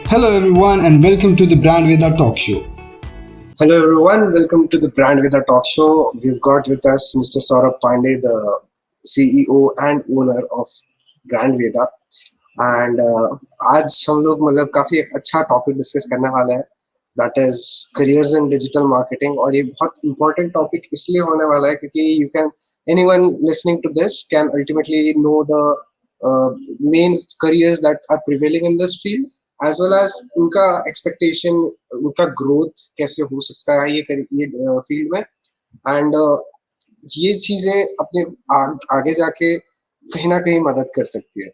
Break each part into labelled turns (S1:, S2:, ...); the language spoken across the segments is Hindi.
S1: Hello everyone and welcome to the Brand Veda Talk Show.
S2: Hello everyone, welcome to the Brand Veda Talk Show. We've got with us Mr. Saurabh Pandey, the CEO and owner of Brand Veda. And आज हम लोग मतलब काफी एक अच्छा टॉपिक डिस्कस करने वाला है, that is careers in digital marketing. और ये बहुत इंपॉर्टेंट टॉपिक इसलिए होने वाला है क्योंकि you can anyone listening to this can ultimately know the main careers that are prevailing in this field as well as उनका एक्सपेक्टेशन, उनका ग्रोथ कैसे हो सकता है ये फील्ड में. एंड ये चीजें अपने आगे जाके कहीं ना कहीं मदद कर सकती है.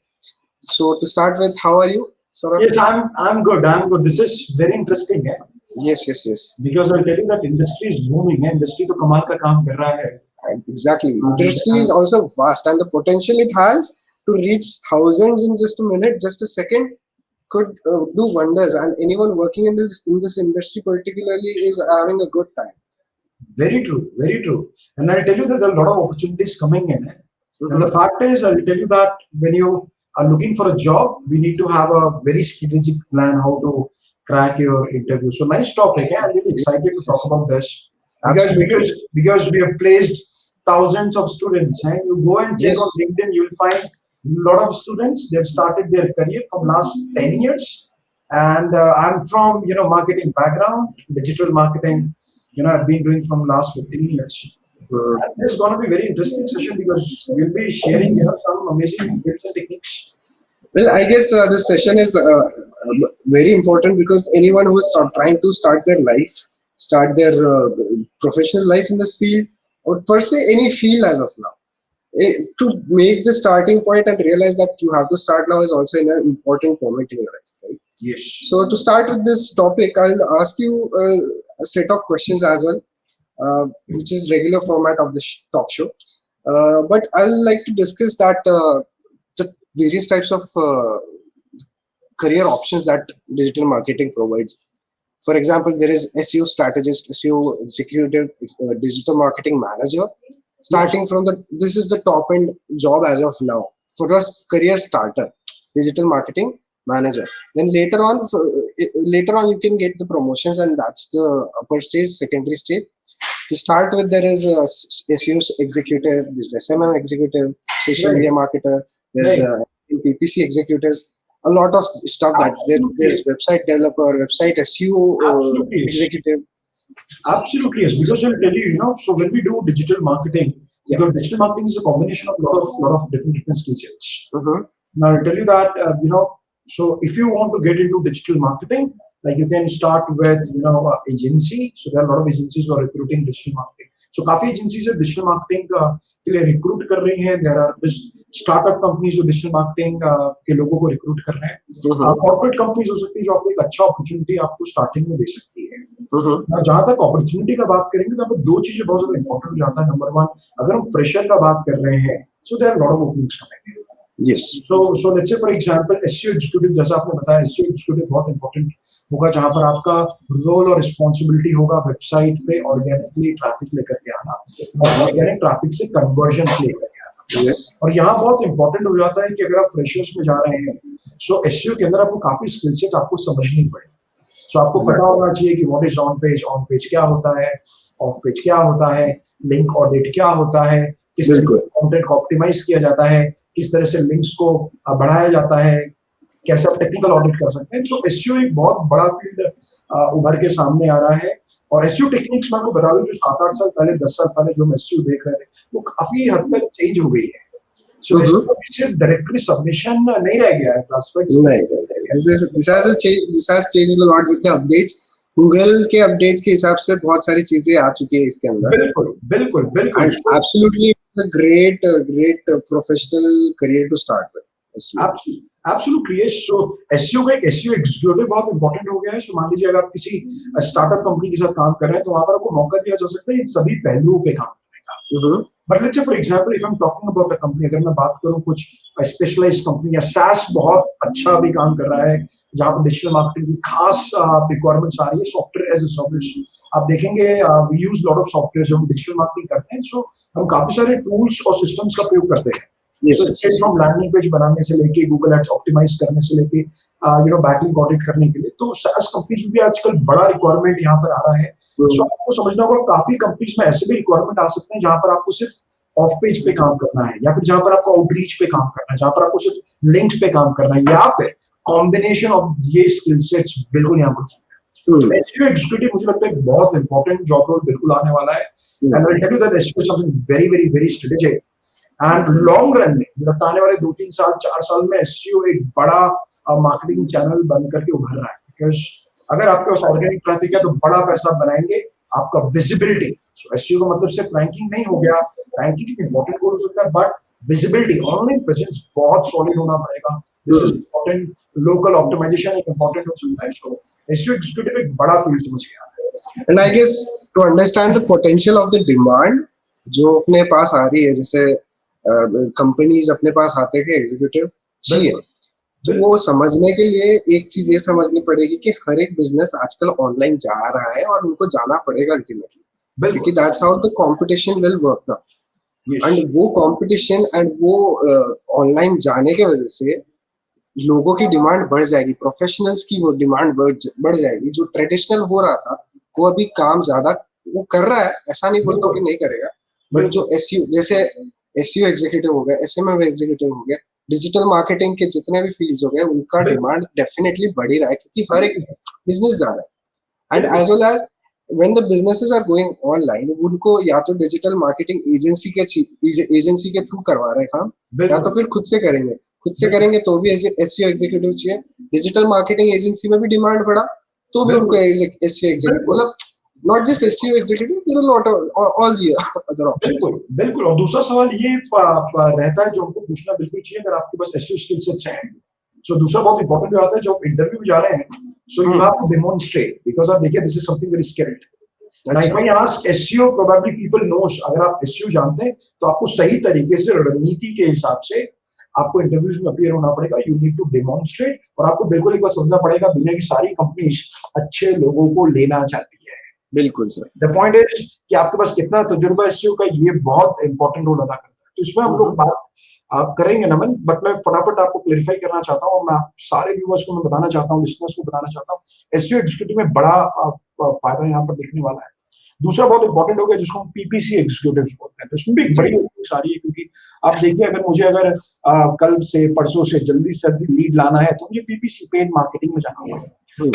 S2: So to start with, how are you, Saurabh?
S3: Yes, I'm good. I'm good. This is very interesting, eh?
S2: Yes.
S3: Because I'll tell you that industry is booming. Industry तो कमाल का काम कर रहा है.
S2: Exactly. Industry is also vast, and the potential it has to reach thousands in just a minute, just a second, could do wonders. And anyone working in this industry particularly is having a good time.
S3: Very true. Very true. And I'll tell you that there are a lot of opportunities coming in. And the fact is, I'll tell you that when you are looking for a job, we need to have a very strategic plan how to crack your interview. So nice topic. I'm really excited to talk about this because we have placed thousands of students. And you go and check on LinkedIn, you'll find a lot of students. They've started their career from last 10 years. And I'm from marketing background, digital marketing. I've been doing from last 15 years. And it's going to be a very interesting session because we'll be sharing some amazing tips and techniques.
S2: Well, I guess this session is very important because anyone who is trying to start their life, start their professional life in this field, or per se any field as of now, to make the starting point and realize that you have to start now is also an important moment in your life, right?
S3: Yes.
S2: So to start with this topic, I'll ask you a set of questions as well, which is regular format of the talk show. But I'll like to discuss that the various types of career options that digital marketing provides. For example, there is SEO strategist, SEO executive, digital marketing manager. Starting from this is the top end job as of now for a career starter, digital marketing manager. Then later on you can get the promotions, and that's the upper stage, secondary stage. To start with, there is a SEO executive, there's SMM executive, social media marketer, there's a PPC executive, a lot of stuff that there's website developer, website SEO executive.
S3: Absolutely, yes. Because I'll tell you, so when we do digital marketing, because digital marketing is a combination of lot of different skill sets. Now I'll tell you that so if you want to get into digital marketing, like you can start with agency. So there are a lot of agencies who are recruiting digital marketing. So काफी agencies है digital marketing के लिए recruit कर रही हैं. There are startup companies जो digital marketing के लोगों को recruit कर रहे हैं. Corporate companies हो सकती है जो आपको एक अच्छा opportunity आपको starting में दे सकती है. जहाँ तक opportunity का बात करेंगे तो आपको दो चीजें बहुत ज्यादा important हो जाता है. Number one, अगर हम fresher का बात कर रहे हैं, so there are a lot of openings coming in.
S2: Yes.
S3: So let's say for example, SEO executive जैसा आपने बताया, SEO executive बहुत important होगा जहाँ पर आपका रोल और रिस्पॉन्सिबिलिटी होगा वेबसाइट पे ऑर्गेनिकली ट्रैफिक लेकर के आना और ऑर्गेनिक ट्रैफिक से कन्वर्जन लेकर के आना.
S2: Yes.
S3: और यहाँ बहुत इंपॉर्टेंट हो जाता है कि अगर आप फ्रेशर्स में जा रहे हैं, सो एसईओ के अंदर आपको काफी स्किल सेट आपको समझनी पड़ेगी. सो आपको पता होना चाहिए कि व्हाट इज ऑन पेज क्या होता है, ऑफ पेज क्या होता है, लिंक ऑडिट क्या होता है, किस तरह से कंटेंट को ऑप्टिमाइज किया जाता है, किस तरह से लिंक्स को बढ़ाया जाता है, कैसे आप टेक्निकल ऑडिट कर सकते हैं. सो एसईओ एक बहुत बड़ा फील्ड उभर के सामने आ रहा है. और एसईओ टेक्निक्स मैं आपको बता दूं जो 7-8 साल पहले 10 साल पहले जो हम एसईओ देख रहे थे वो काफी हद तक चेंज हो गई है. सो एसईओ सिर्फ डायरेक्टली सबमिशन नहीं रह गया है, क्लासिफाइड नहीं.
S2: This has changed a lot with the updates. Google के अपडेट्स के हिसाब से बहुत सारी चीजें आ चुकी है इसके अंदर.
S3: बिल्कुल.
S2: Absolutely, it's a great professional career to start with.
S3: Absolutely, yes. So SEO का एक SEO executive बहुत important हो गया है. So मान लीजिए अगर आप किसी स्टार्टअप कंपनी के साथ काम कर रहे हैं तो वहाँ पर आपको मौका दिया जा सकता है इन सभी पहलुओं पे काम करने का. But let's say for example, if I'm talking about a company, अगर मैं बात करूँ कुछ स्पेशलाइज्ड कंपनी या SaaS बहुत अच्छा भी काम कर रहा है जहाँ पर डिजिटल मार्केटिंग की खास रिक्वायरमेंट्स आ रही है, सॉफ्टवेयर एज ए सर्विस. आप देखेंगे we use lot of software जब हम डिजिटल मार्केटिंग करते हैं. सो हम काफी सारे टूल्स और सिस्टम्स का प्रयोग करते हैं.
S2: Yes,
S3: So
S2: yes,
S3: straight
S2: yes.
S3: from landing page बनाने से लेके गूगल एड्स ऑप्टिमाइज करने से लेके बैकलिंक ऑडिट करने के लिए, तो SaaS कंपनीज में भी आजकल बड़ा रिक्वायरमेंट यहाँ पर आ रहा है। सो आपको समझना होगा काफी कंपनीज में ऐसे भी रिक्वायरमेंट आ सकते हैं जहां पर आपको सिर्फ ऑफ पेज पे काम करना है, या फिर जहां पर आपको आउटरीच पे काम करना है, जहां पर आपको सिर्फ लिंक्स पे काम करना है, या फिर कॉम्बिनेशन ऑफ ये स्किल सेट्स बिल्कुल यहाँ पर। तो एसईओ एग्जीक्यूटिव मुझे लगता है एक बहुत इंपॉर्टेंट जॉब रोल बिल्कुल आने वाला है। And I will tell you that SEO is something very very very strategic, and long run में मुझे लगता है आने वाले 2-3 साल 4 साल में एसईओ एक बड़ा मार्केटिंग चैनल बन करके उभर रहा है। बिकॉज अगर आपके पास ऑर्गेनिक ट्रैफिक है तो बड़ा पैसा बनाएंगे, आपका विजिबिलिटी, सो एसईओ का मतलब सिर्फ रैंकिंग नहीं हो गया, रैंकिंग इंपॉर्टेंट हो सकता है, बट विजिबिलिटी, ऑनलाइन प्रेजेंस बहुत सॉलिड होना पड़ेगा। This is important, local optimization एक इंपॉर्टेंट हो सकता है। सो एसईओ एग्जीक्यूटिव एक बड़ा फील्ड समझ गया है।
S2: And I guess to understand the potential of the demand जो अपने पास आ रही है, जैसे कंपनीज अपने पास आते हैं एग्जीक्यूटिव चाहिए, तो वो समझने के लिए एक चीज ये समझनी पड़ेगी कि हर एक बिजनेस आजकल ऑनलाइन जा रहा है और उनको जाना पड़ेगा अल्टीमेटली, क्योंकि that's how the competition will work now. And वो कंपटीशन एंड वो ऑनलाइन जाने की वजह से लोगों की डिमांड बढ़ जाएगी, प्रोफेशनल्स की वो डिमांड बढ़ जाएगी। जो ट्रेडिशनल हो रहा था वो अभी काम ज्यादा वो कर रहा है, ऐसा नहीं बोलता कि नहीं करेगा, बट जो एसईओ, जैसे एसईओ एग्जीक्यूटिव हो गया, एसएमएम एग्जीक्यूटिव हो गया, डिजिटल मार्केटिंग के जितने भी फील्ड्स हो गए, उनका डिमांड डेफिनेटली बढ़ ही रहा है, क्योंकि हर एक बिजनेस जा रहा है। And as well as when the businesses are going online, उनको या तो डिजिटल मार्केटिंग एजेंसी के थ्रू करवा रहे हैं काम, या तो फिर खुद से करेंगे तो भी एसईओ एग्जीक्यूटिव चाहिए। डिजिटल मार्केटिंग एजेंसी में भी डिमांड बढ़ा तो भी उनको एसईओ एग्जीक्यूटिव, मतलब not just SEO executive, there are lot all the other options.
S3: बिल्कुल बिल्कुल। और दूसरा सवाल ये रहता है जो हमको पूछना बिल्कुल चाहिए, अगर आपके पास एसईओ स्किल सेट्स हैं, सो दूसरा बहुत इंपॉर्टेंट जो आता है, जब इंटरव्यू जा रहे हैं, so you have to demonstrate, because आप देखिए this is something very skilled. Now, if I ask SEO, probably people knows, अगर आप SEO जानते हैं तो आपको सही तरीके से रणनीति के हिसाब से आपको इंटरव्यूज में अपीयर होना पड़ेगा। यू नीड टू डेमोन्स्ट्रेट, और आपको बिल्कुल एक बार समझना पड़ेगा दुनिया की सारी कंपनीज अच्छे लोगों को लेना चाहती है।
S2: बिल्कुल सर।
S3: द पॉइंट इज कि आपके पास कितना तजुर्बा SEO का, ये बहुत इंपॉर्टेंट रोल अदा करता है। तो इसमें हम लोग बात आप करेंगे नमन, बट मैं फटाफट आपको क्लेरिफाई करना चाहता हूँ, मैं सारे व्यूअर्स को मैं बताना चाहता हूँ, लिसनर्स को बताना चाहता हूँ, एसईओ एग्जीक्यूटिव में बड़ा फायदा यहाँ पर देखने वाला है। दूसरा बहुत इंपॉर्टेंट हो गया जिसको हम पीपीसी एग्जीक्यूटिव्स बोलते हैं, तो इसमें भी एक बड़ी ओपनिंग्स आ रही है, क्योंकि आप देखिए अगर मुझे अगर कल से परसों से जल्दी से जल्दी लीड लाना है तो मुझे पीपीसी, पेड मार्केटिंग में जाना होगा।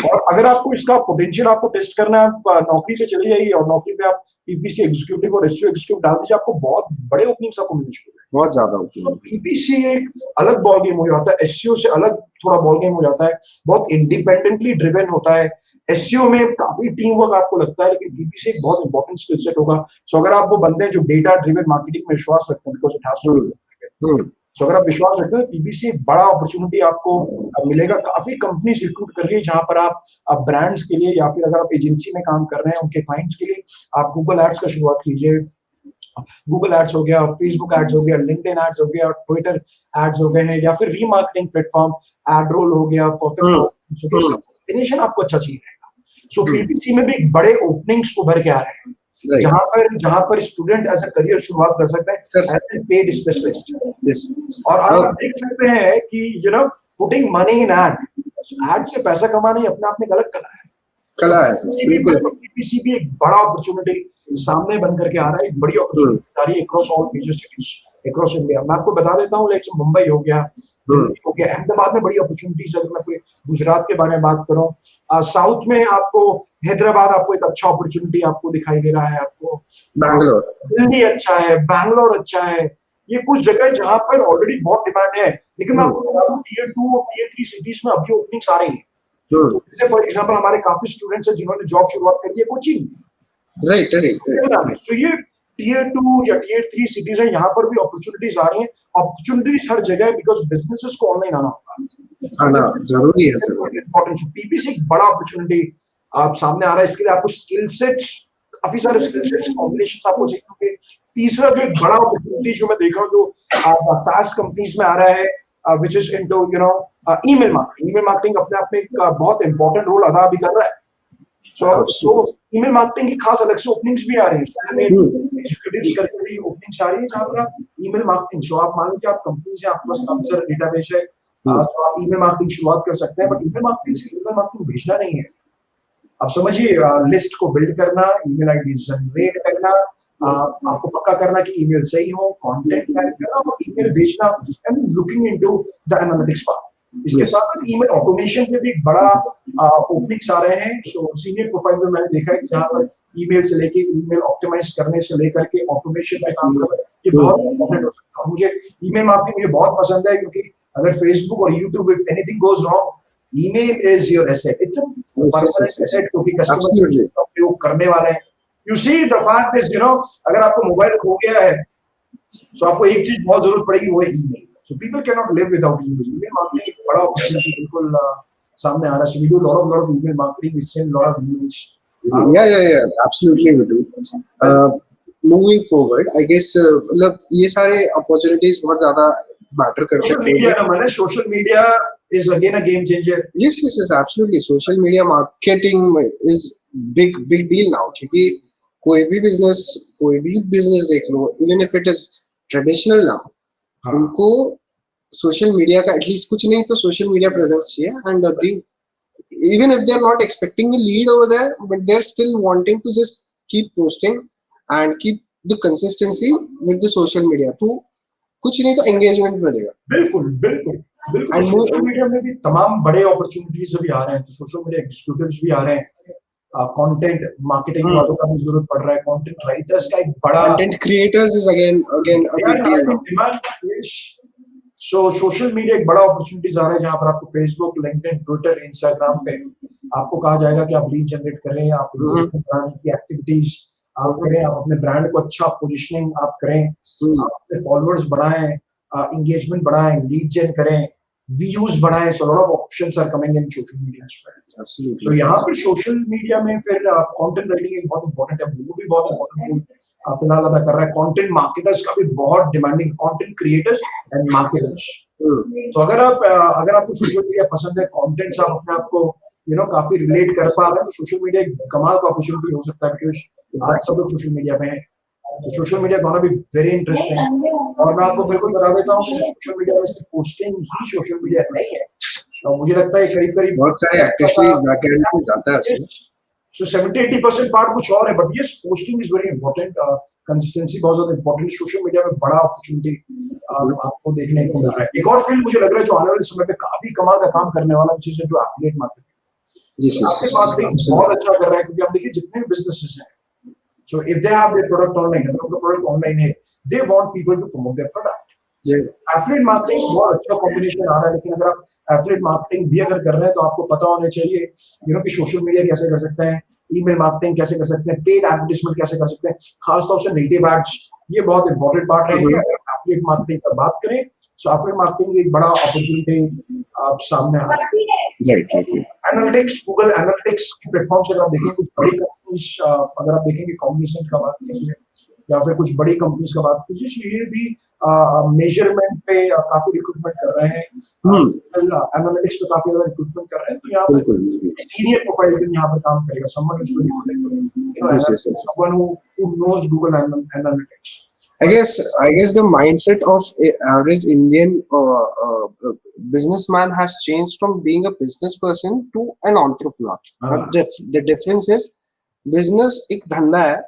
S3: और अगर आपको इसका पोटेंशियल आपको टेस्ट करना है, आप नौकरी पे चले जाइए और नौकरी पे आप पीपीसी एग्जीक्यूटिव और एसईओ एग्जीक्यूटिव डाल दीजिए, आपको बहुत बड़े ओपनिंग्स आपको मिलने शुरू होंगे,
S2: बहुत ज्यादा।
S3: पीपीसी एक अलग बॉल गेम हो जाता है, एसईओ से अलग थोड़ा बॉल गेम हो जाता है, बहुत इंडिपेंडेंटली ड्रिवन होता है। एसईओ में काफी टीम वर्क आपको लगता है, लेकिन पीपीसी एक बहुत इंपॉर्टेंट स्किल सेट होगा। सो अगर आप वो बंदे हैं जो डेटा ड्रिवन मार्केटिंग में विश्वास रखते हैं, बिकॉज़ इट हैज टू, सो अगर आप विश्वास रखते हैं पीपीसी एक बड़ा अपॉर्चुनिटी आपको मिलेगा। काफी कंपनीज रिक्रूट कर रही है जहां पर आप ब्रांड्स के लिए या फिर अगर आप एजेंसी में काम कर रहे हैं उनके क्लाइंट्स के लिए आप गूगल एड्स का शुरुआत कीजिए। गूगल एड्स हो गया, फेसबुक एड्स हो गया, लिंक्डइन एड्स हो गया, ट्विटर एड्स हो गए हैं, या फिर रीमार्केटिंग प्लेटफॉर्म एडरोल हो गया, परफेक्ट कॉम्बिनेशन आपको अच्छा चाहिए रहेगा। सो पीपीसी में भी एक बड़े ओपनिंग्स उभर के आ रहे हैं, जहां पर स्टूडेंट एज अ करियर शुरुआत कर सकता है एज ए पेड स्पेशलिस्ट। और आप देख सकते हैं कि पुटिंग मनी इन एड से पैसा कमाना ही अपने आप में गलत कला है। पीपीसी भी एक बड़ा अपॉर्चुनिटी सामने बन करके आ रहा है, एक बड़ी अपॉर्चुनिटी आ रही है across all major cities across India. मैं आपको बता देता हूँ, लाइक मुंबई हो गया, दिल्ली हो गया, अहमदाबाद में बड़ी अपॉर्चुनिटीज है। मैं कोई गुजरात के बारे में बात करूँ, साउथ में आपको हैदराबाद आपको एक अच्छा अपॉर्चुनिटी आपको दिखाई दे रहा है, आपको
S2: बैंगलोर,
S3: दिल्ली अच्छा है, बैंगलोर अच्छा है, ये कुछ जगह जहां पर ऑलरेडी बहुत डिमांड है। लेकिन मैं आपको बता दूं टीयर 2 और टीयर 3 सिटीज में अभी ओपनिंग्स आ रही है। जैसे फॉर एग्जांपल हमारे काफी स्टूडेंट्स हैं जिन्होंने जॉब शुरुआत कर दी है कोचिंग, राइट। सो ये टीयर 2 या टीयर 3 सिटीज है, यहाँ पर भी अपॉर्चुनिटीज आ रही हैं। अपॉर्चुनिटीज हर जगह है, बिकॉज बिजनेसेस को ऑनलाइन आना होगा,
S2: जरूरी है सर।
S3: इंपॉर्टेंट पीपीसी एक बड़ा अपॉर्चुनिटी आप सामने आ रहा है। इसके लिए आपको स्किल सेट्स, काफी सारे स्किल सेट्स कॉम्बिनेशन आपको चाहिए। तीसरा जो एक बड़ा अपॉर्चुनिटी जो मैं देख रहा हूँ जो SaaS कंपनीज में आ रहा है, which is into email marketing। Email marketing अपने आप में एक बहुत इंपॉर्टेंट रोल अदा भी कर रहा है। So email marketing की खास अलग से openings भी आ रही हैं, executives करके भी openings आ रही है जहाँ पर आप email marketing, so आप मान लीजिए आप कंपनी से आपके पास काफी सारा database है, तो आप email marketing शुरुआत कर सकते हैं, but email marketing से email marketing भेजना नहीं है, आप समझिए लिस्ट को बिल्ड करना, ईमेल आईडी जनरेट करना, आपको पक्का करना कि ईमेल सही हो, कंटेंट ऐड करना और ईमेल भेजना and looking into the analytics part. इसके साथ साथ ईमेल ऑटोमेशन पे भी एक बड़ा ओपनिंग्स आ रहे हैं। सो सीनियर प्रोफाइल में मैंने देखा है कि जहाँ पर ईमेल से लेके ईमेल ऑप्टिमाइज करने से लेकर के ऑटोमेशन पे काम कर रहे हैं, ये बहुत इंपॉर्टेंट हो सकता है। मुझे ईमेल मार्केटिंग मुझे बहुत पसंद है क्योंकि अगर फेसबुक और YouTube if anything goes wrong, email is your asset, it's a permanent asset क्योंकि कस्टमर उपयोग करने वाले हैं। You see the fact is अगर आपको मोबाइल खो गया है तो आपको एक चीज बहुत जरूरत पड़ेगी, वो है email. So people cannot live without email. Email marketing एक बड़ा opportunity बिल्कुल सामने आ रहा है। So we do lot of email marketing. We send lot of emails.
S2: Yeah. Absolutely we do. Moving forward, I guess मतलब ये सारे opportunities बहुत ज़्यादा matter करते हैं।
S3: Social media ना माने social media is again a game changer.
S2: Yes, absolutely. Social media marketing is big deal now क्योंकि कोई भी business देख लो, even if it is traditional now, उनको सोशल मीडिया का एटलीस्ट कुछ नहीं तो सोशल मीडिया प्रेजेंस चाहिए and even if they are not expecting a lead over there, but they are still wanting to just keep posting and keep the consistency with the social media to कुछ नहीं तो एंगेजमेंट बढ़ेगा।
S3: बिल्कुल सोशल मीडिया में भी तमाम बड़े अपॉर्चुनिटीज भी आ रहे हैं, तो सोशल मीडिया एग्जीक्यूटिव्स भी आ रहे हैं, कंटेंट मार्केटिंग वालों का भी जरूरत पड़ रहा है, कंटेंट राइटर्स का एक बड़ा,
S2: content creators is again
S3: so social media एक बड़ा अपॉर्चुनिटीज आ रहा है जहां पर आपको फेसबुक, लिंक्डइन, ट्विटर, इंस्टाग्राम पे आपको कहा जाएगा कि आप लीड जनरेट करें, आप बढ़ाने की एक्टिविटीज आप करें, आप अपने ब्रांड को अच्छा पोजीशनिंग आप करें, आप अपने फॉलोअर्स बढ़ाएं, एंगेजमेंट बढ़ाएं, लीड जेन करें, व्यूज बढ़ाएं। So lot of options are coming in social media aspect.
S2: Absolutely.
S3: तो यहाँ पर सोशल मीडिया में फिर कंटेंट राइटिंग एक बहुत इंपॉर्टेंट है, वो भी बहुत इंपॉर्टेंट फिलहाल अदा कर रहा है। कंटेंट मार्केटर्स का भी बहुत demanding, content creators and marketers. तो अगर आपको सोशल मीडिया पसंद है, कंटेंट से आप अपने आप को काफी रिलेट कर पा रहे हैं, तो सोशल मीडिया एक कमाल का अपॉर्चुनिटी हो सकता है बिकॉज आज सब लोग सोशल मीडिया पे हैं। तो social media gonna be very interesting. और मैं आपको बिल्कुल बता देता हूँ कि सोशल मीडिया में सिर्फ पोस्टिंग ही सोशल मीडिया नहीं है, तो मुझे लगता है करीब
S2: बहुत सारे एक्टिविटीज बैकएंड में जाता है उसमें।
S3: So 70-80% पार्ट कुछ और है, but yes, posting is very important, consistency बहुत ज्यादा इंपॉर्टेंट। सोशल मीडिया में बड़ा अपॉर्चुनिटी आपको देखने को मिल रहा है। एक और फील्ड मुझे लग रहा है जो आने वाले समय पे काफी कमाल का काम करने वाला है, जिस जो एफिलिएट मार्केटिंग। एफिलिएट मार्केटिंग बहुत अच्छा कर रहा है क्योंकि आप देखिए जितने भी बिजनेसेस हैं, so if they have their product online, अगर उनका प्रोडक्ट ऑनलाइन है, they want people to promote their product. Affiliate marketing बहुत अच्छा कॉम्बिनेशन आ रहा है, लेकिन अगर आप एफिलिएट मार्केटिंग भी अगर कर रहे हैं तो आपको पता होना चाहिए कि सोशल मीडिया कैसे कर सकते हैं, ईमेल मार्केटिंग कैसे कर सकते हैं, पेड एडवर्टाइजमेंट कैसे कर सकते हैं, खासतौर से नेटिव एड्स, ये बहुत इंपॉर्टेंट पार्ट है। अगर एफिलिएट मार्केटिंग पर बात करें तो एफिलिएट मार्केटिंग एक बड़ा अपॉर्चुनिटी आप सामने आ रहा है। एनालिटिक्स, गूगल एनालिटिक्स के प्लेटफॉर्म से अगर आप देखेंगे कुछ बड़ी कंपनीज, अगर आप देखेंगे कॉम्बिनेशन का बात कीजिए या फिर कुछ बड़ी कंपनीज का बात कीजिए, तो ये भी मेजरमेंट पे काफी रिक्रूटमेंट कर रहे हैं, एनालिटिक्स पे काफी ज्यादा रिक्रूटमेंट कर रहे हैं। तो यहाँ पर सीनियर प्रोफाइल भी यहाँ पर काम करेगा, someone who knows Google Analytics.
S2: I guess the mindset of average Indian businessman has changed from being a business person to an entrepreneur. The difference is business एक धंधा है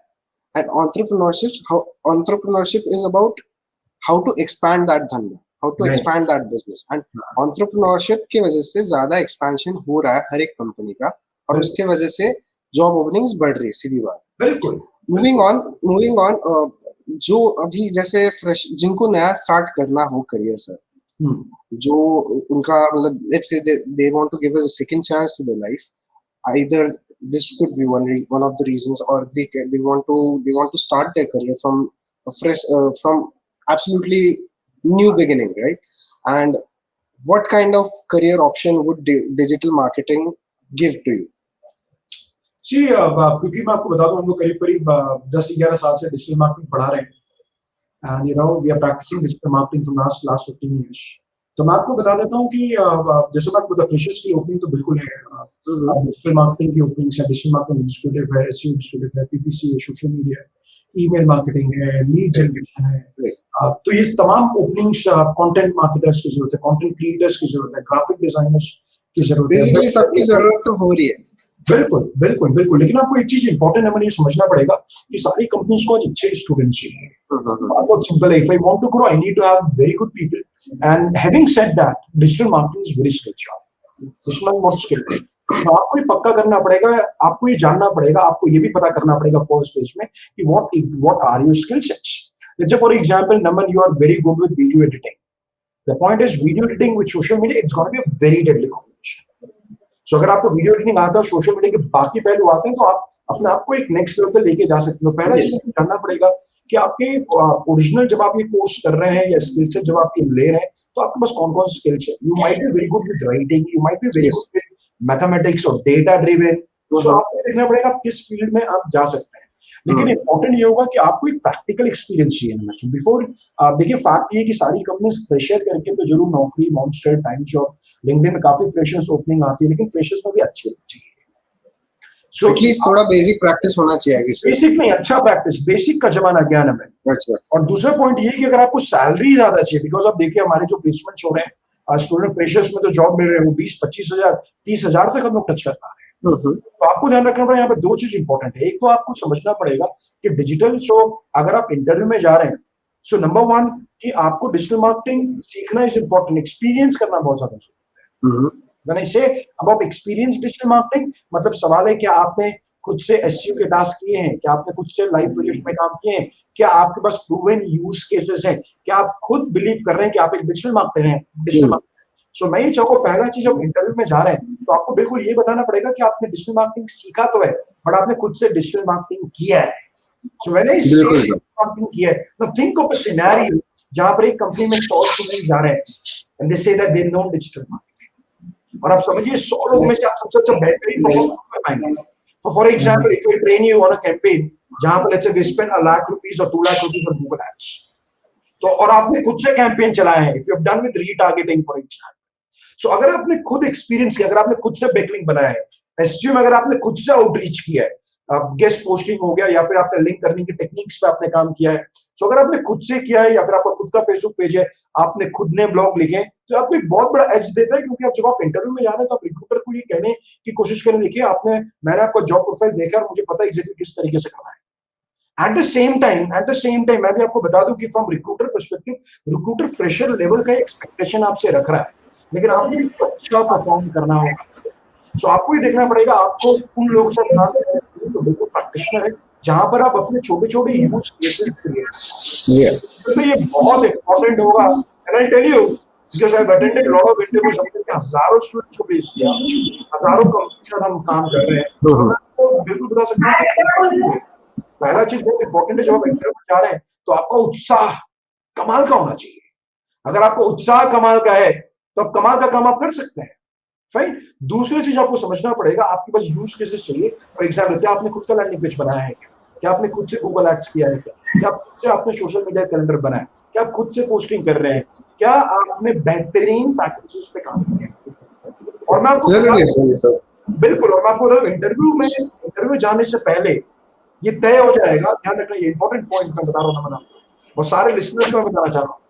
S2: and entrepreneurship is about how to expand that धंधा, how to expand that business, and entrepreneurship की वजह से ज्यादा expansion हो रहा है हर एक कंपनी का, और उसके वजह से जॉब ओपनिंग्स बढ़ रही है, सीधी बात।
S3: बिल्कुल।
S2: मूविंग ऑन, जो अभी जैसे फ्रेश जिनको नया स्टार्ट करना हो करियर सर, जो उनका मतलब let's say they want to give a second chance to their life, either this could be one of the reasons, or they want to start their career from a fresh from absolutely new beginning, right? And what kind of career option would digital marketing give to you?
S3: जी, क्योंकि मैं आपको बता दूं, हम लोग करीब 10-11 साल से डिजिटल मार्केटिंग पढ़ा रहे हैं, and we are practising digital marketing from last 15 years. तो मैं आपको बता देता हूँ कि जैसे मैं आपको फ्रेशर्स की ओपनिंग तो बिल्कुल है, डिजिटल मार्केटिंग की ओपनिंग है, डिजिटल मार्केटिंग एग्जीक्यूटिव है, एसईओ एग्जीक्यूटिव है, पीपीसी है, सोशल मीडिया है, ईमेल मार्केटिंग है, लीड जनरेशन है। तो ये तमाम ओपनिंग्स कंटेंट मार्केटर्स की जरूरत है, कंटेंट क्रिएटर्स की जरूरत है, ग्राफिक डिजाइनर्स की जरूरत है,
S2: बेसिकली सबकी जरूरत तो हो रही है।
S3: बिल्कुल बिल्कुल बिल्कुल। लेकिन आपको एक चीज इंपॉर्टेंट हमें ये समझना पड़ेगा कि सारी कंपनीज को आज अच्छे स्टूडेंट्स चाहिए। बहुत सिंपल है, if I want to grow I need to have very good people, and having said that digital marketing is very skill job, digital not skill. तो आपको ये पक्का करना पड़ेगा, आपको ये जानना पड़ेगा, आपको ये भी पता करना पड़ेगा फर्स्ट फेज में कि what are your skill sets. Let's say for example Naman, you are very good with video editing. The point is video editing with social media it's gonna be a very deadly combination. So अगर आपको वीडियो एडिटिंग आता है, सोशल मीडिया के बाकी पहलू आते हैं, तो आप अपने आप को एक नेक्स्ट लेवल पे लेके जा सकते हो। पहला चीज आपको जानना पड़ेगा कि आपके ओरिजिनल जब आप ये कोर्स कर रहे हैं या स्किल सेट जब आप ये ले रहे हैं, तो आपके पास कौन कौन से स्किल्स है। You might be very good with writing, you might be very good with mathematics और डेटा ड्रिवन। सो आपको देखना पड़ेगा आप किस फील्ड में आप जा सकते हैं। लेकिन इंपॉर्टेंट ये होगा कि आपको एक प्रैक्टिकल एक्सपीरियंस चाहिए बिफोर। आप देखिए, फैक्ट ये कि सारी कंपनीज फ्रेशर करके तो जरूर नौकरी, मॉन्स्टर, टाइम जॉब, लिंक्डइन में काफी फ्रेशर्स ओपनिंग आती है, लेकिन फ्रेशर्स में भी अच्छी चाहिए।
S2: So, एटलीस्ट थोड़ा बेसिक प्रैक्टिस होना चाहिए।
S3: बेसिक नहीं, अच्छा प्रैक्टिस, बेसिक का जमाना क्या है। अच्छा। और दूसरा पॉइंट ये कि अगर आपको सैलरी ज्यादा चाहिए, बिकॉज आप देखिए हमारे जो प्लेसमेंट्स हो रहे हैं स्टूडेंट फ्रेशर्स में, तो जॉब मिल रहे हैं वो 20-25 हजार 30 हजार तक हम लोग टच कर पा रहे हैं। तो आपको ध्यान रखना पड़ेगा, यहाँ पे दो चीज इंपॉर्टेंट है। एक तो आपको समझना पड़ेगा कि डिजिटल, सो अगर आप इंटरव्यू में जा रहे हैं, सो नंबर वन कि आपको डिजिटल मार्केटिंग सीखना इज इंपॉर्टेंट, एक्सपीरियंस करना बहुत ज्यादा जरूरी है। When I say about experience digital marketing, मतलब सवाल है कि आपने खुद से एसईओ के टास्क किए हैं, क्या आपने खुद से लाइव प्रोजेक्ट में काम किए हैं, क्या आपके पास प्रूवन यूज केसेस हैं, क्या आप खुद बिलीव कर रहे हैं कि आप एक डिजिटल मार्केटर हैं, डिजिटल मार्केटर। सो मैं ये चाहूंगा पहला चीज, जब इंटरव्यू में जा रहे हैं तो आपको बिल्कुल ये बताना पड़ेगा कि आपने डिजिटल मार्केटिंग सीखा तो है, बट आपने खुद से डिजिटल मार्केटिंग किया है। सो व्हेन आई से मार्केटिंग किया है, now think of a scenario जहां पर एक कंपनी में 100 स्टूडेंट जा रहे हैं and they say that they know digital marketing, और आप समझिए 100 लोगों में से आप सबसे अच्छा बेहतरीन परफॉर्म कर पाएंगे। For example, if we train you on a campaign जहां पर let's say we spend 1 lakh rupees और 2 lakh rupees on Google ads, तो और आपने खुद से कैंपेन चलाए हैं, if you have done with retargeting for example. So अगर आपने खुद एक्सपीरियंस किया, अगर आपने खुद से बैकलिंक बनाया है, एसईओ अगर आपने खुद से आउटरीच किया है, गेस्ट पोस्टिंग हो गया या फिर आपने लिंक करने की टेक्निक्स पे आपने काम किया है, सो अगर आपने खुद से किया है या फिर आपका खुद का फेसबुक पेज है, आपने खुद ने ब्लॉग लिखे, तो आपको एक बहुत बड़ा एज देता है। क्योंकि आप जब आप इंटरव्यू में जा रहे हैं तो आप रिक्रूटर को ये कहने की कोशिश करें, देखिए मैंने आपका जॉब प्रोफाइल देखा और मुझे पता है एग्जैक्टली किस तरीके से करना है। एट द सेम टाइम मैं भी आपको बता दूं कि from recruiter perspective, recruiter fresher level का एक्सपेक्टेशन आपसे रख रहा है, लेकिन आपको अच्छा परफॉर्म करना होगा। सो आपको ये देखना पड़ेगा, आपको उन लोगों से काम करना है तो बिल्कुल प्रैक्टिशनर है, जहां पर आप अपने छोटे-छोटे यूज केसेस क्रिएट। तो ये बहुत इंपॉर्टेंट होगा। And I tell you, because I have attended lot of interviews, हमने हजारों स्टूडेंट्स को प्लेस किया, हजारों कंपनी के साथ हम काम कर रहे हैं, तो मैं आपको बिल्कुल बता सकता हूं कि पहला चीज बहुत इंपॉर्टेंट है, जब आप इंटरव्यू में जा रहे हैं तो आपका उत्साह कमाल का होना चाहिए। अगर आपको उत्साह कमाल का है तो आप कमाल का काम आप कर सकते हैं। फाइन। दूसरी चीज आपको समझना पड़ेगा, आपके पास यूज केसेस चाहिए। फॉर एग्जांपल, क्या आपने खुद का लैंडिंग पेज बनाया है, क्या आपने खुद से गूगल एड्स किया है, क्या खुद से आपने सोशल मीडिया कैलेंडर बनाया, क्या आप खुद से पोस्टिंग कर रहे हैं, क्या आपने बेहतरीन प्रैक्टिसेस पे काम किया है। और मैं आपको बिल्कुल, और मैं आपको इंटरव्यू जाने से पहले ये तय हो जाएगा। ध्यान रखना, ये इंपॉर्टेंट पॉइंट मैं बता रहा हूँ और सारे लिसनर्स को मैं बताना चाह रहा हूँ।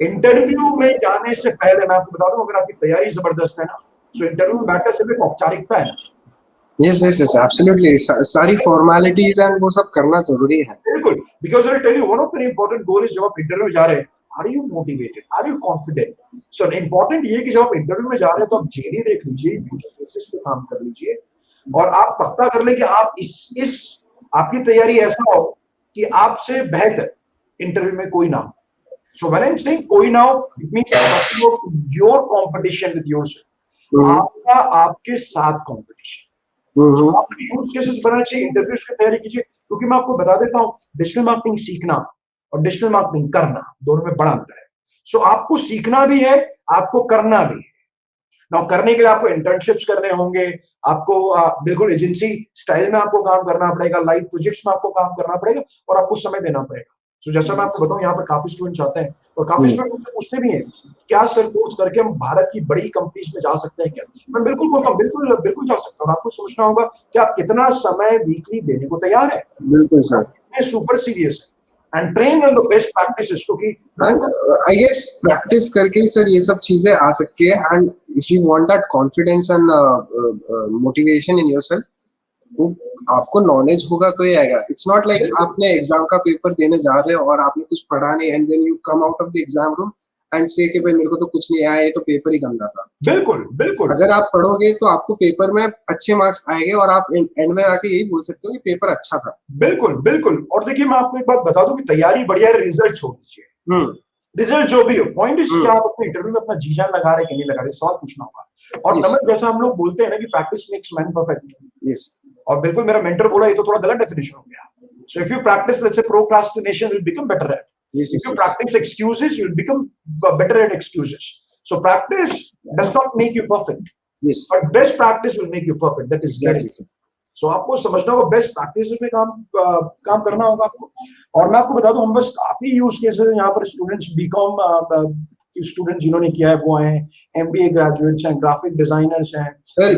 S3: इंटरव्यू में जाने से पहले मैं आपको बता दूं, अगर आपकी तैयारी जबरदस्त है ना, तो इंटरव्यू में बैठकर सिर्फ एक औपचारिकता है ना।
S2: यस एब्सोल्युटली, सारी फॉर्मेलिटीज एंड वो सब करना जरूरी है।
S3: बिल्कुल, because I tell you one of the important goal is, जब आप इंटरव्यू में जा रहे हैं, are you motivated, are you confident. So important ये कि जब आप इंटरव्यू में जा रहे हैं तो आप जेडी देख लीजिए, बेसिस पे काम कर लीजिए और आप पक्का कर ले कि आप इस आपकी तैयारी ऐसा हो कि आपसे बेहतर इंटरव्यू में कोई ना हो। So when I'm saying कोई ना हो, it means your competition with yourself, आपका आपके साथ कंपटीशन। आपके यूज केसेस बनाना चाहिए, इंटरव्यूज की तैयारी कीजिए। क्योंकि मैं आपको बता देता हूँ, डिजिटल मार्केटिंग सीखना और डिजिटल मार्केटिंग करना दोनों में बड़ा अंतर है। सो आपको सीखना भी है, आपको करना भी है। ना करने के लिए आपको इंटर्नशिप्स करने होंगे, आपको बिल्कुल एजेंसी स्टाइल में आपको काम करना पड़ेगा, लाइव प्रोजेक्ट्स में आपको काम करना पड़ेगा और आपको समय देना पड़ेगा। सो जैसा मैं आपको बताऊं, यहाँ पर काफी स्टूडेंट्स आते हैं और काफी स्टूडेंट मुझसे पूछते भी हैं क्या सर कोर्स करके हम भारत की बड़ी कंपनीज में जा सकते हैं क्या? मैं बिल्कुल बोलता हूँ, बिल्कुल बिल्कुल जा सकता हूँ। आपको सोचना होगा कि आप कितना समय वीकली देने को तैयार है।
S2: बिल्कुल सर,
S3: सुपर सीरियस है and train on the best practices, क्योंकि
S2: एंड आई गेस प्रैक्टिस करके ही सर ये सब चीजें आ सकती है। And if you want that confidence and motivation in yourself, वो आपको नॉलेज होगा तो ही आएगा। इट्स नॉट लाइक आपने एग्जाम का पेपर देने जा रहे हो और आपने कुछ पढ़ा नहीं and then you come out of the exam room and से कि भाई मेरे को तो कुछ नहीं आया, ये तो पेपर ही गंदा था।
S3: बिल्कुल बिल्कुल,
S2: अगर आप पढ़ोगे तो आपको पेपर में अच्छे मार्क्स आएंगे और आप एंड में आके यही बोल सकते हो कि पेपर अच्छा था।
S3: बिल्कुल बिल्कुल। और देखिए मैं आपको एक बात बता दूं कि तैयारी बढ़िया है, रिजल्ट छोड़ दीजिए। रिजल्ट जो भी हो, पॉइंट इज कि आप अपने इंटरव्यू में अपना जी जान लगा रहे कि नहीं लगा रहे, सवाल पूछना होगा। और नंबर जैसा हम लोग बोलते हैं ना कि प्रैक्टिस मेक्स मैन परफेक्ट, और बिल्कुल मेरा मेंटर बोला ये तो थोड़ा गलत डेफिनेशन हो गया। So if you practise let's say procrastination will become better at, if you practise excuses you will become better at excuses. So practise does not make you perfect, but best practice will make you perfect, that is exactly. So आपको समझना होगा, बेस्ट प्रैक्टिस में काम करना होगा आपको। और मैं आपको बता दूं, हम बस काफी यूज केसेस यहाँ पर स्टूडेंट्स बीकॉम स्टूडेंट जिन्होंने किया है वो हैं, एमबीए ग्रेजुएट्स हैं, ग्राफिक डिजाइनर्स हैं।
S2: Sir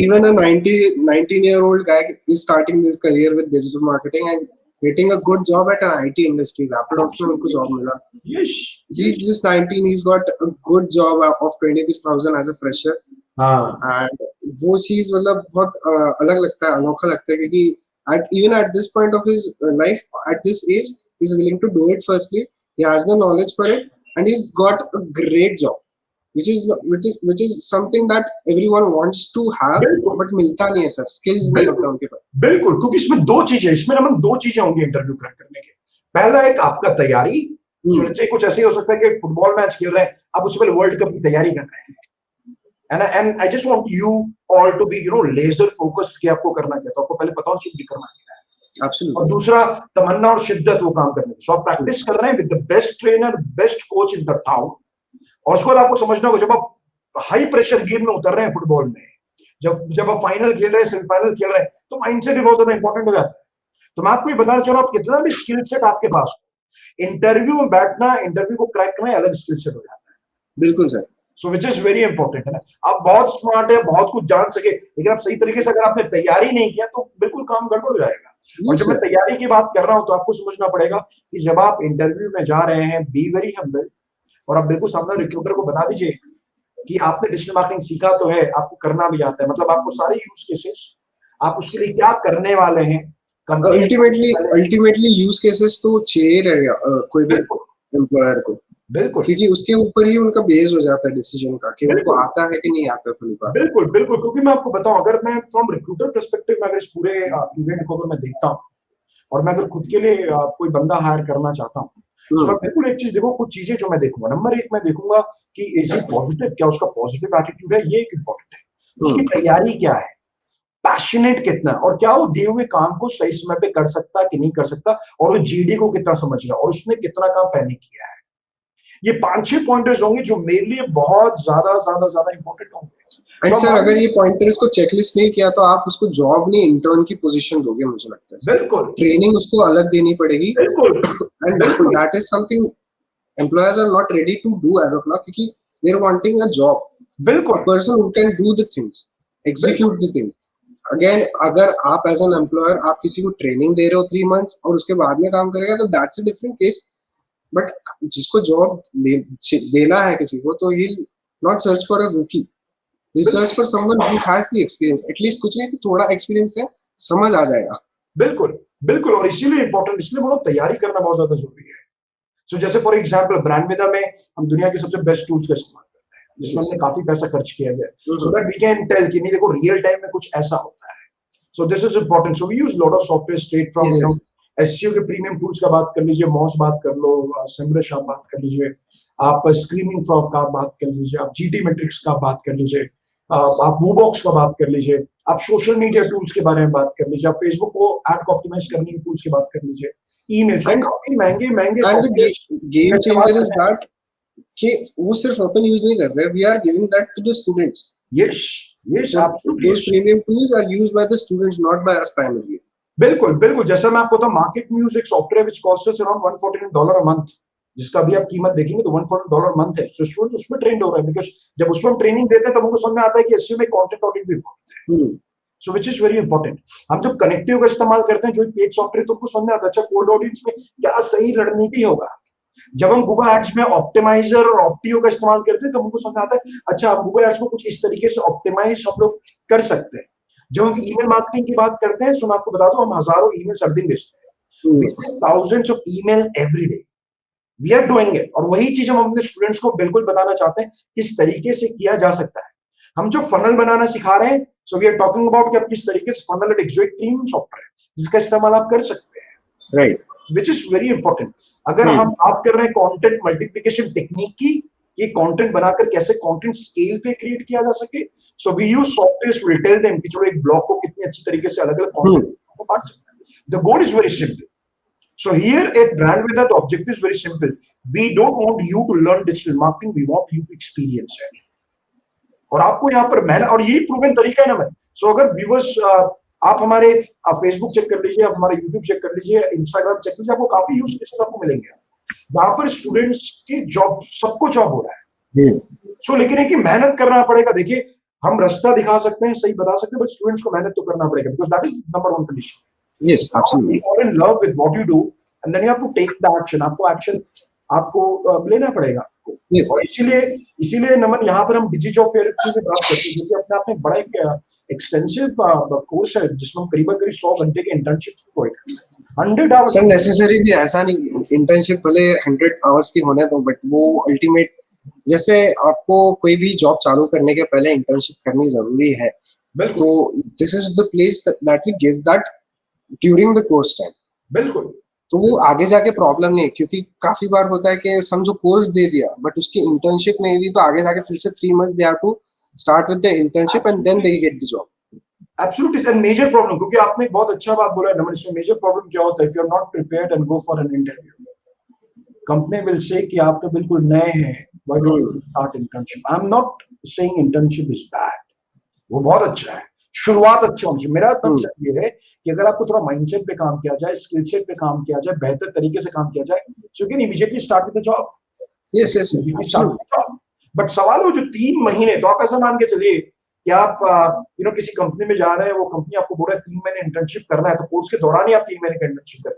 S2: even a 19-year-old guy is starting his career with digital marketing and getting a good job at an IT industry. Rapid में उनको जॉब मिला।
S3: Yes.
S2: He's just 19, he's got a good job of 23,000 as a fresher. And वो चीज मतलब बहुत अलग लगता है, अनोखा लगता है, क्योंकि even at this point of his life, at this age, he's willing to do it. Firstly, he has the knowledge for it, and he's got a great job, which is something that everyone wants to have, but मिलता नहीं है सर, skills नहीं होता उनके पास।
S3: बिल्कुल, क्योंकि इसमें दो चीजें, इसमें ना दो चीजें होंगी इंटरव्यू क्रैक करने के। पहला एक आपका तैयारी, कुछ ऐसे हो सकता है कि फुटबॉल मैच खेल रहे हैं, आप उससे पहले वर्ल्ड कप की तैयारी कर रहे हैं। And I just want you all to be, laser focused कि आपको करना क्या, तो आपको पहले पता होना चाहिए कि करना क्या है।
S2: Absolutely.
S3: और दूसरा तमन्ना और शिद्दत वो काम करने की। सो आप प्रैक्टिस कर रहे हैं with the best trainer, best coach in the town. और उसके बाद आपको समझना होगा, जब आप हाई प्रेशर गेम में उतर रहे हैं फुटबॉल में, जब आप फाइनल खेल रहे हैं, सेमीफाइनल खेल रहे हैं, तो माइंडसेट भी बहुत ज्यादा इंपॉर्टेंट हो जाता है। तो मैं आपको ये बताना चाह रहा हूँ, आप कितना भी स्किल सेट आपके पास हो, इंटरव्यू में बैठना, इंटरव्यू को क्रैक करना अलग स्किल सेट हो जाता है।
S2: बिल्कुल sir.
S3: So which is very important है ना। आप बहुत स्मार्ट है, बहुत कुछ जान सके, लेकिन आप सही तरीके से अगर आपने तैयारी नहीं किया तो बिल्कुल काम गड़बड़ हो जाएगा। और जब मैं तैयारी की बात कर रहा हूं तो आपको समझना पड़ेगा कि जब आप इंटरव्यू में जा रहे हैं, बी वेरी हम्बल, और आप बिल्कुल सामने रिक्रूटर को बता दीजिए कि आपने डिजिटल मार्केटिंग सीखा तो है, आपको करना भी आता है, मतलब आपको सारे यूज केसेस, आप उसके लिए क्या करने वाले हैं।
S2: अल्टीमेटली यूज केसेस तो चाहिए रहेगा कोई भी एम्प्लॉयर को,
S3: बिल्कुल,
S2: क्योंकि उसके ऊपर ही उनका बेस हो जाता है डिसीजन का कि उनको आता है कि नहीं आता है।
S3: बिल्कुल बिल्कुल, क्योंकि मैं आपको बताऊं, अगर मैं फ्रॉम रिक्रूटर पर्सपेक्टिव में अगर इस पूरे इवेंट को अगर मैं देखता हूं और मैं अगर खुद के लिए कोई बंदा हायर करना चाहता हूं, तो मैं बिल्कुल एक चीज देखो, कुछ चीजें जो मैं देखूंगा, नंबर एक मैं देखूंगा कि इज ही पॉजिटिव, क्या उसका पॉजिटिव एटीट्यूड है, ये एक इंपॉर्टेंट है। उसकी तैयारी क्या है, पैशनेट कितना, और क्या वो दिए हुए काम को सही समय पे कर सकता कि नहीं कर सकता, और वो जीडी को कितना समझ रहा, और उसने कितना काम पहले किया है। ये 5-6 पॉइंटर्स होंगे जो मेरे लिए बहुत ज्यादा इंपॉर्टेंट होंगे।
S2: एंड सर, अगर ये पॉइंटर्स को चेकलिस्ट नहीं किया तो आप उसको जॉब नहीं, इंटर्न की पोजीशन दोगे, मुझे लगता है।
S3: बिल्कुल,
S2: ट्रेनिंग उसको अलग देनी पड़ेगी।
S3: बिल्कुल,
S2: and that is something employers are not ready to do as of now, क्योंकि they are wanting a job,
S3: बिल्कुल,
S2: a person who can do the things, execute the things. Again, अगर आप एज एन एम्प्लॉयर आप किसी को ट्रेनिंग दे रहे हो 3 मंथ्स और उसके बाद में काम करेगा, तो that's a different case. But जिसको जॉब देना है किसी को, तो he not search for a rookie, he search for someone who has the experience, at least कुछ नहीं तो थोड़ा एक्सपीरियंस है, समझ आ जाएगा।
S3: बिल्कुल बिल्कुल, और इसीलिए इंपॉर्टेंट, इसलिए बोलो तैयारी करना बहुत ज्यादा जरूरी है। सो जैसे फॉर एग्जांपल ब्रांडविदा में हम दुनिया के सबसे बेस्ट टूल्स का इस्तेमाल करते हैं, जिसमें हमने काफी पैसा खर्च किया है, so that we can tell कि नहीं देखो रियल टाइम में कुछ ऐसा होता है। So this is important. So we use lot of software straight from SEO के प्रीमियम टूल्स का बात कर लीजिए, मॉस बात कर लो, सेमरश आप बात कर लीजिए, आप स्क्रीमिंग फ्रॉग का बात कर लीजिए, आप जीटी मैट्रिक्स का बात कर लीजिए, आप वूबॉक्स का बात कर लीजिए, आप सोशल मीडिया टूल्स के बारे में बात कर लीजिए, आप फेसबुक को ऐड को ऑप्टिमाइज करने के टूल्स की बात कर लीजिए, ईमेल, काफी महंगे
S2: गेम चेंजर इज दैट कि वो सिर्फ ओपन यूज नहीं कर रहे, we are giving that to the students.
S3: Yes, absolutely.
S2: Those premium tools are used by the students, not by us primarily.
S3: बिल्कुल बिल्कुल, जैसा मैं आपको बताऊं, मार्केट म्यूज एक software which cost us around $149 a month, जिसका भी आप कीमत देखेंगे तो $149 मंथ है। सो स्टूडेंट उसमें ट्रेंड हो रहा है, बिकॉज जब उसमें हम ट्रेनिंग देते हैं तब हमको समझ में आता है कि एसईओ में कंटेंट ऑडिट भी important है। सो विच इज वेरी इंपॉर्टेंट। हम जब कनेक्टिव का इस्तेमाल करते हैं, जो पेड सॉफ्टवेयर, तो हमको समझ में आता है अच्छा कोल्ड ऑडियंस में क्या सही रणनीति होगा। जब हम गूगल एड्स में ऑप्टिमाइजर और ऑप्टियो का इस्तेमाल करते हैं तो हमको समझ में आता है अच्छा हम गूगल एड्स को कुछ इस तरीके से ऑप्टिमाइज हम लोग कर सकते हैं। जब हम ईमेल मार्केटिंग की बात करते हैं, सो मैं आपको बता दूं, हम हजारों ईमेल हर दिन भेजते हैं, thousands of email every day, we are doing it. और वही चीज हम अपने स्टूडेंट्स को बिल्कुल बताना चाहते हैं किस तरीके से किया जा सकता है। हम जो फनल बनाना सिखा रहे हैं, so we are talking about कि आप किस तरीके से फनल जो एक प्रीमियम सॉफ्टवेयर है जिसका इस्तेमाल आप कर सकते हैं, right, which is very important. अगर हम बात कर रहे हैं कंटेंट मल्टीप्लिकेशन टेक्निक की, ये कंटेंट बनाकर कैसे कंटेंट स्केल पे क्रिएट किया जा सके, so we use softwares will tell them कि चलो एक ब्लॉग को कितनी अच्छी तरीके से अलग-अलग कंटेंट को बांट सकते हैं। The goal is very simple. So here at Brandvida, the objective is very simple. We don't want you to learn digital marketing. We want you to experience it. और आपको यहाँ पर मेहनत, और यही प्रूवन तरीका है ना मैं। So अगर व्यूअर्स आप हमारे फेसबुक चेक कर लीजिए, आप हमारा यूट्यूब चेक कर लीजिए, इंस्टाग्राम चेक लीजिए, आपको काफी यूज केसेस आपको मिलेंगे वहां पर स्टूडेंट्स की जॉब, सबको जॉब हो रहा है। सो लेकिन है कि मेहनत करना पड़ेगा। देखिए हम रास्ता दिखा सकते हैं, सही बता सकते हैं, बट स्टूडेंट्स को मेहनत तो करना पड़ेगा, because that is number one condition. Yes, absolutely. Fall in love with what you do, and then you have to take the action. आपको एक्शन आपको लेना पड़ेगा। Yes. और इसीलिए नमन, यहाँ पर हम डिजिटल फेयर की बात करते हैं, जो अपने आप में बड़ा एक एक्सटेंसिव कोर्स है जिसमें हम करीबन 100 घंटे के इंटर्नशिप प्रोवाइड करते हैं। 100 आवर्स
S2: सर नेसेसरी भी ऐसा नहीं, इंटर्नशिप भले 100 आवर्स की होने तो, बट वो अल्टीमेट, जैसे आपको कोई भी जॉब चालू करने के पहले इंटर्नशिप करनी जरूरी है, तो this is the place that we give that during the course time.
S3: बिल्कुल,
S2: तो वो आगे जाके प्रॉब्लम नहीं है, क्योंकि काफी बार होता है कि समझो कोर्स दे दिया बट उसकी इंटर्नशिप नहीं दी, तो आगे जाके फिर से 3 months they have to start with the internship and then they get the job.
S3: Absolutely, and major problem, क्योंकि आपने एक बहुत अच्छा बात बोला है नमन, इसमें मेजर प्रॉब्लम क्या होता है, if you are not prepared and go for an interview, company will say कि आप तो बिल्कुल नए हैं, why don't you start internship. I am not saying internship is bad, वो बहुत अच्छा है, शुरुआत अच्छी होनी चाहिए। मेरा कंसेप्ट ये है कि अगर आपको थोड़ा माइंडसेट पे काम किया जाए, स्किल सेट पे काम किया जाए, बेहतर तरीके से काम किया जाए, so you can immediately start with the job.
S2: Yes yes,
S3: but सवाल हो जो 3 महीने, तो आप ऐसा मान के चलिए कि आप किसी कंपनी में जा रहे हैं, वो कंपनी आपको बोल रहा है 3 महीने इंटर्नशिप करना है, तो कोर्स के दौरान ही आप 3 महीने का इंटर्नशिप करें।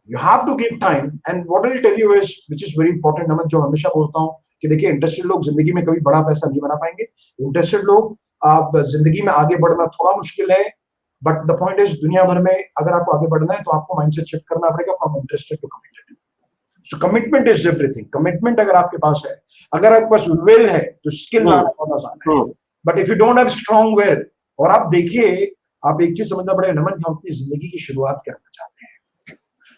S3: You have to give time, and what I'll tell you is, which is very important, नमन, जो हमेशा बोलता हूँ कि देखिए इंटरेस्टेड लोग जिंदगी में कभी बड़ा पैसा नहीं बना पाएंगे। इंटरेस्टेड लोग, आप जिंदगी में आगे बढ़ना थोड़ा मुश्किल है, बट द पॉइंट इज दुनिया भर में अगर आपको आगे बढ़ना है तो आपको माइंडसेट शिफ्ट करना पड़ेगा from interested to committed. So commitment is everything. Commitment अगर आपके पास है, अगर आपके पास विल है, तो स्किल लाना बहुत आसान है। But if you don't have strong will, और आप देखिए, आप एक चीज समझना पड़ेगा नमन, हम अपनी जिंदगी की शुरुआत करना चाहते हैं,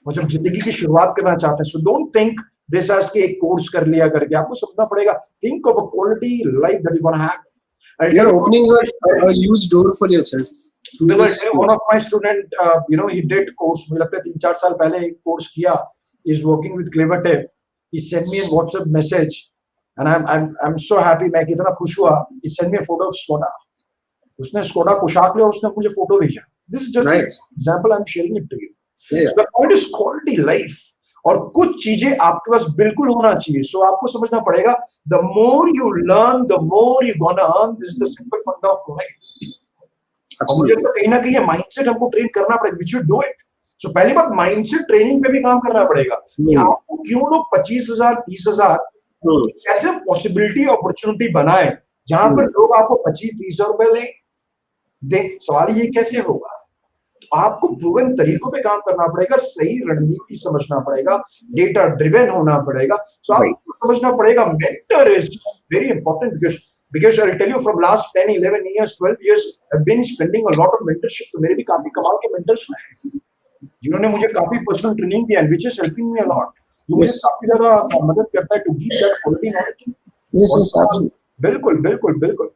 S3: और जब जिंदगी की शुरुआत करना चाहते हैं, so don't think this as के एक कोर्स कर लिया करके, आपको समझना पड़ेगा, think of a quality life that you gonna have.
S2: You're opening a huge door for yourself.
S3: One of my student, he did course, मुझे लगता है 3-4 साल पहले एक कोर्स किया, is working with Clevertap. He sent me a WhatsApp message, and I'm so happy, मैं कितना खुश हुआ। He sent me a photo of Skoda. उसने Skoda पोशाक लिया, उसने मुझे फोटो भेजा। This is just an example, I'm sharing it to you. So the point is quality life, और कुछ चीजें आपके पास बिल्कुल होना चाहिए। सो आपको समझना पड़ेगा, the more you learn the more you gonna earn, this is the simple फंडा ऑफ लाइफ। और मुझे तो कहीं ना कहीं माइंडसेट हमको ट्रेन करना पड़ेगा, विच यू डू इट। सो पहली बात, माइंडसेट ट्रेनिंग पे भी काम करना पड़ेगा कि आपको क्यों लोग 25,000 30,000 कैसे पॉसिबिलिटी अपॉर्चुनिटी बनाए जहां पर लोग आपको 25-30 रुपए लें। सवाल ये कैसे होगा, आपको प्रूवन तरीकों पे काम करना पड़ेगा, सही रणनीति समझना पड़ेगा, डेटा ड्रिवन होना पड़ेगा। सो आपको समझना पड़ेगा mentor is very important, because I'll tell you from last 10 11 years 12 years I've been spending a lot of mentorship। तो मेरे भी काफी कमाल के मेंटर्स हैं जिन्होंने मुझे काफी पर्सनल ट्रेनिंग दिया, which is helping me a lot, जो मुझे काफी ज्यादा मदद करता है to give that quality knowledge।
S2: Yes, absolutely.
S3: बिल्कुल बिल्कुल बिल्कुल।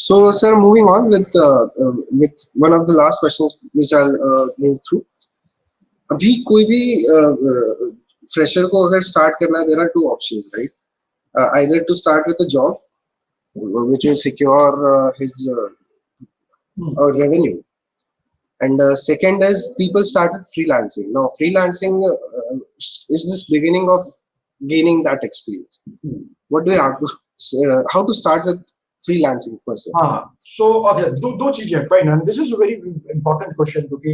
S2: So, sir, moving on with one of the last questions which I'll move through. अभी कोई भी फ्रेशर को अगर स्टार्ट करना है, there are 2 options, right? Either to start with a job, which will secure his revenue, And second is people started freelancing. Now, freelancing is this beginning of gaining that experience. What do you have to how to start with freelancing per se?
S3: So okay, दो चीजें fine and this is a very important question क्योंकि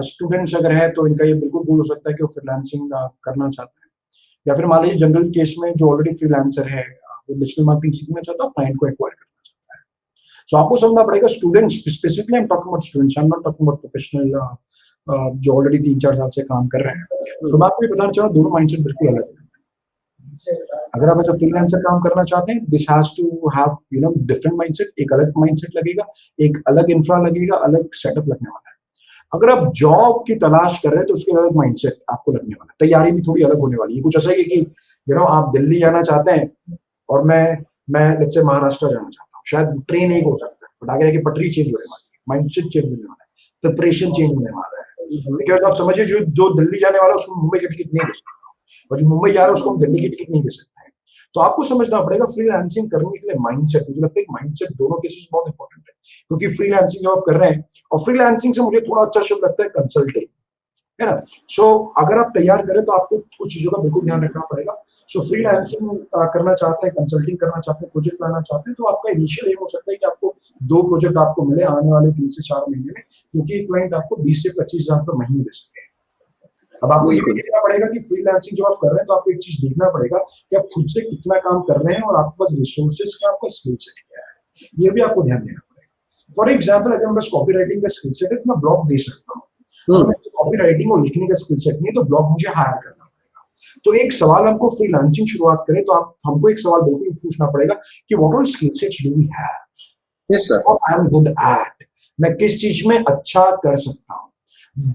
S3: स्टूडेंट्स अगर है तो इनका ये बिल्कुल भूल हो सकता है कि वो फ्रीलांसिंग करना चाहते हैं या फिर मान लीजिए जनरल केस में जो ऑलरेडी फ्रीलांसर है वो डिजिटल मार्केटिंग सीखना चाहता है क्लाइंट को एक्वायर करना चाहता है सो आपको समझना पड़ेगा students specifically I am talking about students I am not talking about professional जो ऑलरेडी 3-4 साल से काम कर रहे हैं सो मैं आपको ये बताना चाह रहा हूँ दोनों माइंडसेट बिल्कुल अलग है अगर आप ऐसा फ्रीलांसर काम करना चाहते हैं this has to have different mindset एक अलग माइंडसेट लगेगा एक अलग इंफ्रा लगेगा अलग सेटअप लगने वाला है अगर आप जॉब की तलाश कर रहे हैं तो उसके अलग माइंडसेट आपको लगने वाला है तैयारी भी थोड़ी अलग होने वाली है कुछ ऐसा ही है कि आप दिल्ली जाना चाहते हैं और मैं लेट्स से महाराष्ट्र जाना चाहता हूँ शायद ट्रेन एक हो सकता है बट आगे जाके पटरी चेंज होने वाली है माइंडसेट चेंज होने वाला है प्रिपरेशन चेंज होने वाला है बिकॉज आप समझिए जो दिल्ली जाने वाला है उसको मुंबई का टिकट नहीं दे सकता और जो मुंबई जा रहा है उसको हम दिल्ली की टिकट नहीं दे सकते हैं तो आपको समझना पड़ेगा फ्रीलांसिंग करने के लिए माइंडसेट मुझे लगता है कि माइंडसेट दोनों केसेस बहुत इंपॉर्टेंट है क्योंकि फ्रीलांसिंग जब आप कर रहे हैं और फ्रीलांसिंग से मुझे थोड़ा अच्छा शब्द लगता है कंसल्टिंग है ना सो अगर आप तैयार करें तो आपको कुछ चीजों का बिल्कुल ध्यान रखना पड़ेगा सो फ्रीलांसिंग करना चाहते हैं कंसल्टिंग करना चाहते हैं प्रोजेक्ट लाना चाहते हैं तो आपका इनिशियल एम हो सकता है कि आपको 2 प्रोजेक्ट आपको मिले आने वाले 3 से 4 महीने में क्योंकि क्लाइंट आपको 20 से 25 हजार रुपये महीने दे सकते हैं अब आपको ये भी देखना पड़ेगा कि फ्रीलांसिंग जब आप कर रहे हैं तो आपको एक चीज देखना पड़ेगा कि आप खुद से कितना काम कर रहे हैं और आपके पास रिसोर्सेज क्या आपका स्किल सेट क्या है ये भी आपको ध्यान देना पड़ेगा फॉर एग्जाम्पल अगर बस कॉपी राइटिंग का स्किल सेट है तो मैं ब्लॉग दे सकता हूँ कॉपी राइटिंग और लिखने का स्किल सेट नहीं है तो ब्लॉग मुझे हायर करना पड़ेगा तो एक सवाल हमको फ्रीलांसिंग शुरुआत करें तो आप हमको एक सवाल बिल्कुल पूछना पड़ेगा कि what all skill sets do we have
S2: yes sir
S3: I am good at मैं किस चीज में अच्छा कर सकता हूँ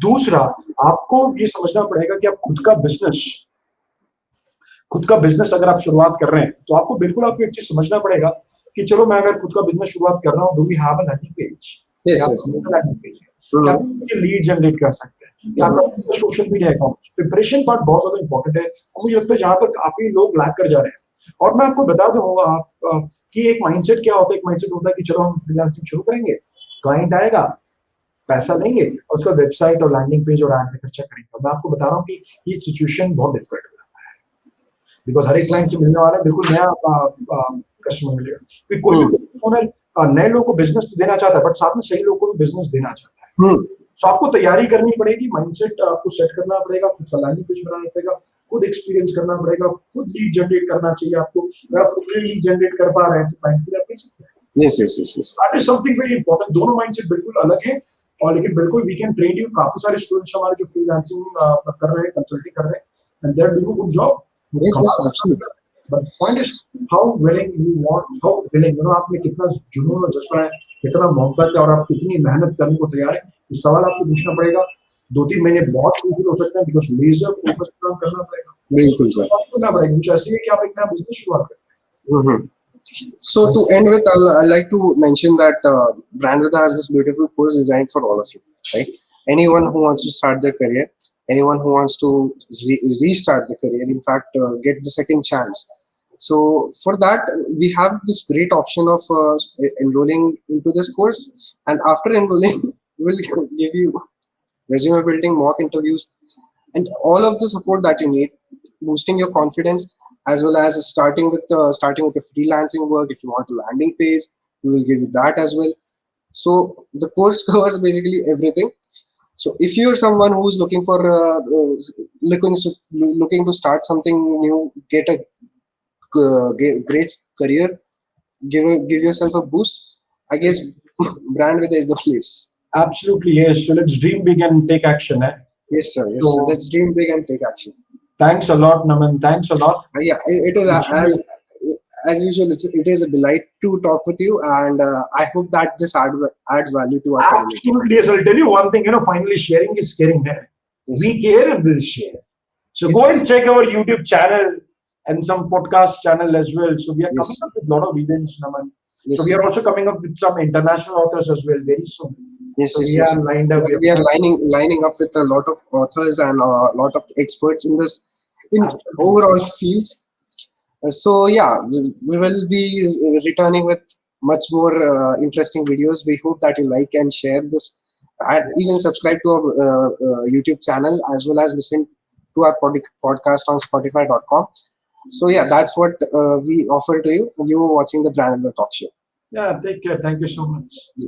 S3: दूसरा आपको ये समझना पड़ेगा कि आप खुद का बिजनेस अगर आप शुरुआत कर रहे हैं तो आपको एक चीज समझना पड़ेगा कि चलो मैं अगर खुद का बिजनेस शुरुआत कर रहा हूँ do we have a landing page क्या लीड जनरेट कर सकते हैं क्या social media account preparation part बहुत ज्यादा इंपॉर्टेंट है और मुझे लगता है जहां पर काफी लोग लैग कर जा रहे हैं और मैं आपको बता दूंगा आप कि एक माइंडसेट क्या होता है एक माइंडसेट होता है कि चलो हम फ्रीलांसिंग शुरू करेंगे क्लाइंट आएगा पैसा लेंगे और उसका वेबसाइट और लैंडिंग पेज और एड पे खर्चा करेंगे मैं आपको बता रहा हूँ कि ये सिचुएशन बहुत डिफिकल्ट हो जाता है बिकॉज हर एक क्लाइंट से मिलने वाला बिल्कुल नया कस्टमर मिलेगा क्योंकि कोई भी ओनर नए लोगों को बिजनेस तो देना चाहता है बट साथ में सही लोगों को भी बिजनेस देना चाहता है सो आपको तैयारी करनी पड़ेगी माइंडसेट आपको सेट करना पड़ेगा खुद का लैंडिंग पेज बनाना पड़ेगा खुद एक्सपीरियंस करना पड़ेगा खुद लीड जनरेट करना चाहिए आपको अगर आप खुद लीड जनरेट कर पा रहे हैं तो क्लाइंट के लिए आप दे सकते हैं
S2: yes yes yes
S3: that is something very important दोनों माइंडसेट बिल्कुल अलग है और लेकिन बिल्कुल वी कैन ट्रेन यू काफी सारे स्टूडेंट्स हमारे जो फ्रीलांसिंग कर रहे हैं कंसल्टिंग कर रहे हैं and they are doing a good job
S2: yes yes absolutely
S3: but point is how willing you want how willing आप में कितना जुनून और जज्बा है कितना मोहब्बत है और आप कितनी मेहनत करने को तैयार है ये सवाल आपको पूछना पड़ेगा 2-3 महीने बहुत मुश्किल हो सकते हैं बिकॉज लेजर फोकस काम करना पड़ेगा
S2: बिल्कुल सर
S3: करना पड़ेगा कुछ ऐसे है कि आप एक नया बिजनेस शुरुआत करते हैं
S2: So to end with, I'd like to mention that Brandwidha has this beautiful course designed for all of you, right? Anyone who wants to start their career, anyone who wants to restart their career, in fact, get the second chance. So for that, we have this great option of enrolling into this course, and after enrolling, we'll give you resume building, mock interviews, and all of the support that you need, boosting your confidence, as well as starting with the freelancing work. If you want a landing page, we will give you that as well. So the course covers basically everything. So if you're someone who's looking for looking to start something new, get a great career, give yourself a boost, I guess Brandwidha is the place.
S3: Absolutely, yes. So let's dream big and take action.
S2: Yes sir, yes sir. Let's dream big and take action.
S3: Thanks a lot, Naman. Thanks a lot.
S2: Yeah, it is as usual. It is a delight to talk with you, and I hope that this adds value to our community.
S3: Absolutely, yes. I'll tell you one thing. Finally, sharing is caring. Yes. We care and we'll share. So yes, go and check our YouTube channel and some podcast channel as well. So we are coming up with a lot of events, Naman. Yes. So we are also coming up with some international authors as well very soon.
S2: Yes,
S3: so
S2: yes,
S3: we are lined up.
S2: We are lining up with a lot of authors and a lot of experts in this overall fields. So yeah, we will be returning with much more interesting videos. We hope that you like and share this and even subscribe to our YouTube channel, as well as listen to our podcast on Spotify.com. So yeah, that's what we offer to you. You were watching the Brand and the Talk Show.
S3: Yeah, take care. Thank you so much.
S2: Yes.